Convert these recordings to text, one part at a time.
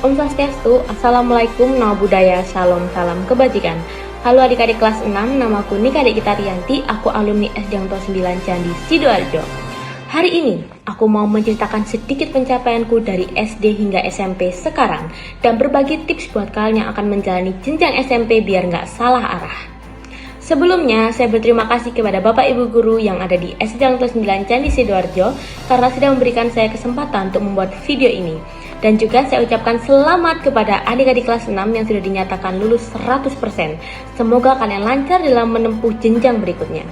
Om Swastiastu, Assalamualaikum, Namo Buddhaya, Shalom, salam kebajikan. Halo adik-adik kelas 6, namaku Nika Dekita Rianti, aku alumni SD Hang Tuah 9 Candi Sidoarjo. Hari ini, aku mau menceritakan sedikit pencapaianku dari SD hingga SMP sekarang dan berbagi tips buat kalian yang akan menjalani jenjang SMP biar nggak salah arah. Sebelumnya, saya berterima kasih kepada Bapak Ibu Guru yang ada di SD Hang Tuah 9 Candi Sidoarjo karena sudah memberikan saya kesempatan untuk membuat video ini. Dan juga saya ucapkan selamat kepada adik-adik kelas 6 yang sudah dinyatakan lulus 100%. Semoga kalian lancar dalam menempuh jenjang berikutnya.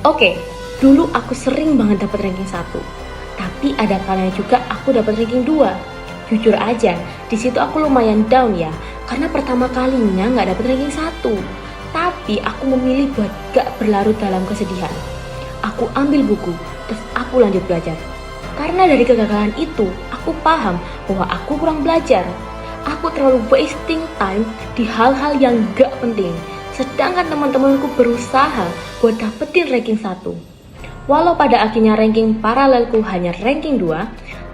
Oke, dulu aku sering banget dapat ranking 1. Tapi ada kalanya juga aku dapat ranking 2. Jujur aja, di situ aku lumayan down ya. Karena pertama kalinya nggak dapat ranking 1. Tapi aku memilih buat gak berlarut dalam kesedihan. Aku ambil buku, terus aku lanjut belajar. Karena dari kegagalan itu, aku paham bahwa aku kurang belajar. Aku terlalu wasting time di hal-hal yang gak penting. Sedangkan teman-temanku berusaha buat dapetin ranking 1. Walau pada akhirnya ranking paralelku hanya ranking 2,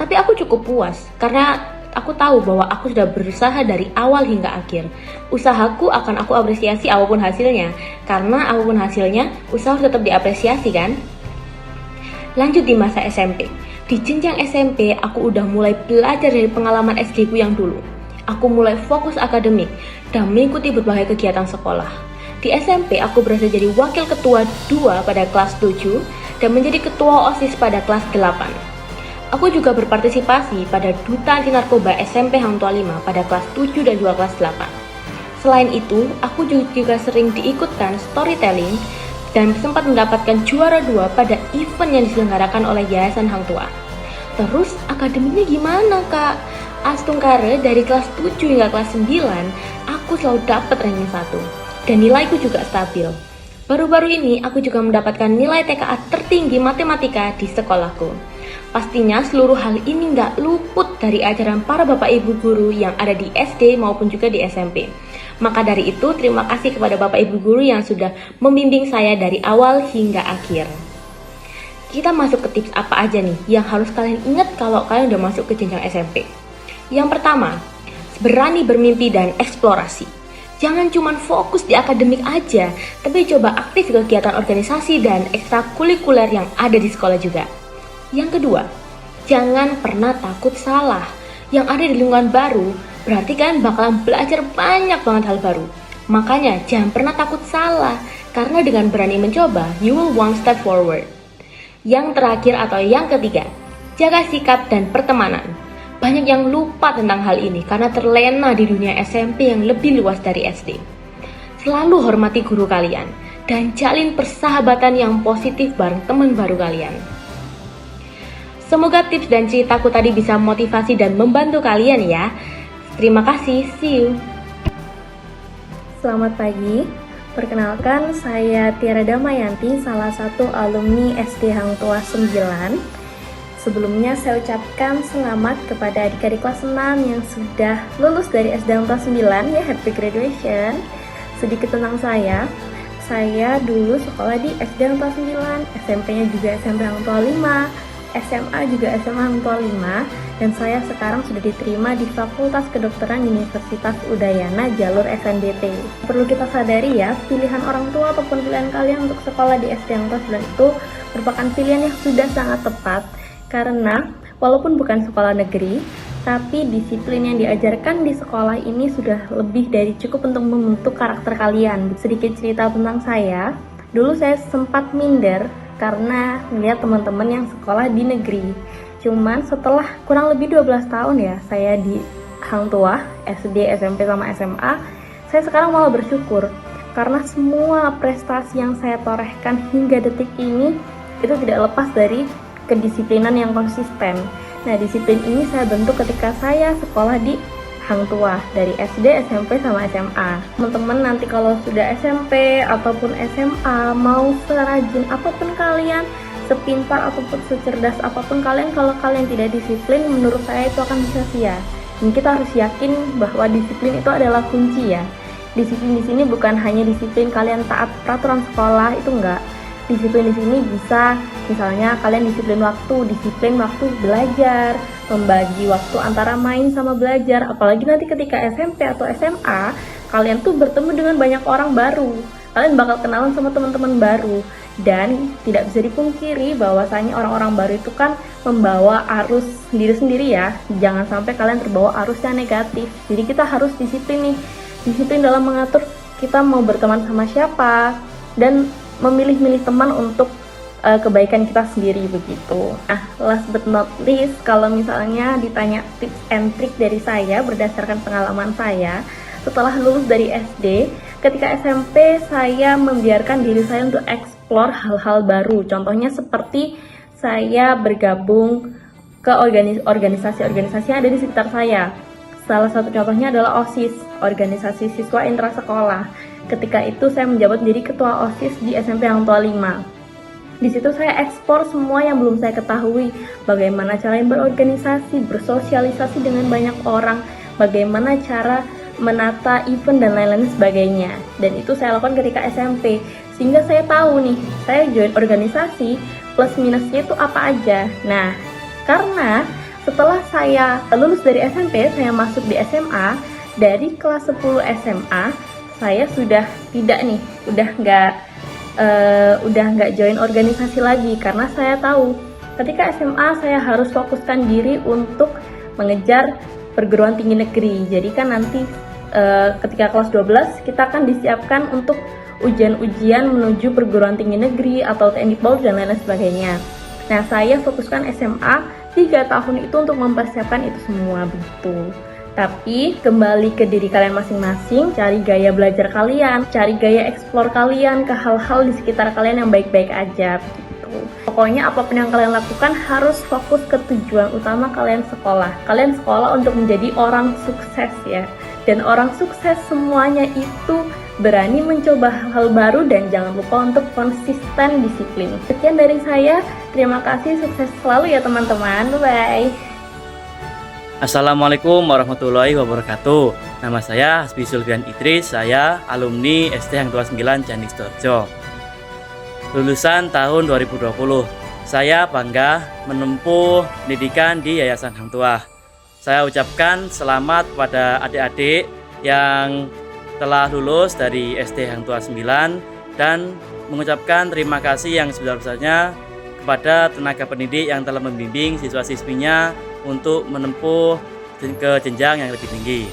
tapi aku cukup puas karena aku tahu bahwa aku sudah berusaha dari awal hingga akhir. Usahaku akan aku apresiasi apapun hasilnya, karena apapun hasilnya, usaha tetap diapresiasi kan? Lanjut di masa SMP. Di jenjang SMP, aku udah mulai belajar dari pengalaman SD ku yang dulu. Aku mulai fokus akademik dan mengikuti berbagai kegiatan sekolah. Di SMP, aku berhasil jadi wakil ketua 2 pada kelas 7 dan menjadi ketua OSIS pada kelas 8. Aku juga berpartisipasi pada Duta Anti Narkoba SMP Hang Tuah 5 pada kelas 7 dan juga kelas 8. Selain itu, aku juga sering diikutkan storytelling dan sempat mendapatkan juara 2 pada event yang diselenggarakan oleh Yayasan Hang Tuah. Terus akademiknya gimana kak? Astungkare dari kelas 7 hingga kelas 9, aku selalu dapat ranking 1 dan nilaiku juga stabil. Baru-baru ini aku juga mendapatkan nilai TKA tertinggi matematika di sekolahku. Pastinya seluruh hal ini nggak luput dari ajaran para bapak ibu guru yang ada di SD maupun juga di SMP. Maka dari itu, terima kasih kepada bapak ibu guru yang sudah membimbing saya dari awal hingga akhir. Kita masuk ke tips apa aja nih yang harus kalian ingat kalau kalian udah masuk ke jenjang SMP. Yang pertama, berani bermimpi dan eksplorasi. Jangan cuma fokus di akademik aja, tapi coba aktif kegiatan organisasi dan ekstrakurikuler yang ada di sekolah juga. Yang kedua, jangan pernah takut salah. Yang ada di lingkungan baru, berarti kalian bakalan belajar banyak banget hal baru. Makanya jangan pernah takut salah, karena dengan berani mencoba, you will one step forward. Yang terakhir atau yang ketiga, jaga sikap dan pertemanan. Banyak yang lupa tentang hal ini karena terlena di dunia SMP yang lebih luas dari SD. Selalu hormati guru kalian, dan jalin persahabatan yang positif bareng teman baru kalian. Semoga tips dan ceritaku tadi bisa motivasi dan membantu kalian ya. Terima kasih, see you. Selamat pagi, perkenalkan saya Tiara Damayanti, salah satu alumni SD Hang Tuah 9. Sebelumnya saya ucapkan selamat kepada adik-adik kelas 6 yang sudah lulus dari SD Hang Tuah 9 ya, happy graduation. Sedikit tentang saya dulu sekolah di SD Hang Tuah 9, SMP-nya juga SMP Hang Tuah 5, SMA juga SMA Hang Tuah 5, dan saya sekarang sudah diterima di Fakultas Kedokteran Universitas Udayana jalur SNBT. Perlu kita sadari ya, pilihan orang tua ataupun pilihan kalian untuk sekolah di SD Hang Tuah 9 itu merupakan pilihan yang sudah sangat tepat, karena walaupun bukan sekolah negeri, tapi disiplin yang diajarkan di sekolah ini sudah lebih dari cukup untuk membentuk karakter kalian. Sedikit cerita tentang saya, dulu saya sempat minder karena melihat teman-teman yang sekolah di negeri. Cuman setelah kurang lebih 12 tahun ya saya di Hang Tuah, SD, SMP, sama SMA, saya sekarang malah bersyukur karena semua prestasi yang saya torehkan hingga detik ini itu tidak lepas dari kedisiplinan yang konsisten. Nah, disiplin ini saya bentuk ketika saya sekolah di Hang Tuah dari SD, SMP, sama SMA. Teman-teman nanti kalau sudah SMP ataupun SMA, mau serajin apapun kalian, sepintar ataupun secerdas apapun kalian, kalau kalian tidak disiplin, menurut saya itu akan sia-sia. Dan kita harus yakin bahwa disiplin itu adalah kunci ya. Disiplin di sini bukan hanya disiplin kalian taat peraturan sekolah, itu enggak. Disiplin di sini bisa misalnya kalian disiplin waktu belajar, membagi waktu antara main sama belajar. Apalagi nanti ketika SMP atau SMA, kalian tuh bertemu dengan banyak orang baru. Kalian bakal kenalan sama teman-teman baru. Dan tidak bisa dipungkiri bahwasanya orang-orang baru itu kan membawa arus diri sendiri ya. Jangan sampai kalian terbawa arus yang negatif. Jadi kita harus disiplin nih. Disiplin dalam mengatur kita mau berteman sama siapa dan memilih-milih teman untuk kebaikan kita sendiri begitu. Nah, last but not least, kalau misalnya ditanya tips and trick dari saya berdasarkan pengalaman saya setelah lulus dari SD, ketika SMP saya membiarkan diri saya untuk explore hal-hal baru. Contohnya seperti saya bergabung ke organisasi-organisasi yang ada di sekitar saya. Salah satu contohnya adalah OSIS, Organisasi Siswa Intrasekolah. Ketika itu saya menjabat menjadi ketua OSIS di SMP Hang Tuah 5. Di situ saya ekspor semua yang belum saya ketahui, bagaimana cara berorganisasi, bersosialisasi dengan banyak orang, bagaimana cara menata event dan lain-lain sebagainya. Dan itu saya lakukan ketika SMP, sehingga saya tahu nih, saya join organisasi plus minusnya itu apa aja. Nah, karena setelah saya lulus dari SMP, saya masuk di SMA. Dari kelas 10 SMA, saya sudah tidak nih, udah nggak join organisasi lagi karena saya tahu ketika SMA saya harus fokuskan diri untuk mengejar perguruan tinggi negeri. Jadi kan nanti ketika kelas 12 kita akan disiapkan untuk ujian-ujian menuju perguruan tinggi negeri atau TNI Polri dan lain-lain sebagainya. Nah, saya fokuskan SMA 3 tahun itu untuk mempersiapkan itu semua begitu. Tapi kembali ke diri kalian masing-masing, cari gaya belajar kalian, cari gaya eksplor kalian ke hal-hal di sekitar kalian yang baik-baik aja begitu. Pokoknya apapun yang kalian lakukan harus fokus ke tujuan utama kalian sekolah. Kalian sekolah untuk menjadi orang sukses ya. Dan orang sukses semuanya itu berani mencoba hal baru dan jangan lupa untuk konsisten disiplin. Sekian dari saya, terima kasih, sukses selalu ya teman-teman, bye-bye. Assalamualaikum warahmatullahi wabarakatuh. Nama saya Hasbi Sulfian Idris, saya alumni SD Hang Tuah 9 Candi Sidoarjo. Lulusan tahun 2020. Saya bangga menempuh pendidikan di Yayasan Hang Tuah. Saya ucapkan selamat pada adik-adik yang telah lulus dari SD Hang Tuah 9 dan mengucapkan terima kasih yang sebesar-besarnya kepada tenaga pendidik yang telah membimbing siswa-siswinya untuk menempuh ke jenjang yang lebih tinggi.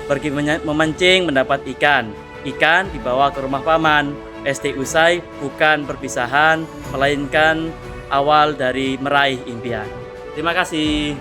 Pergi memancing mendapat ikan. Ikan dibawa ke rumah paman. SD usai bukan perpisahan, melainkan awal dari meraih impian. Terima kasih.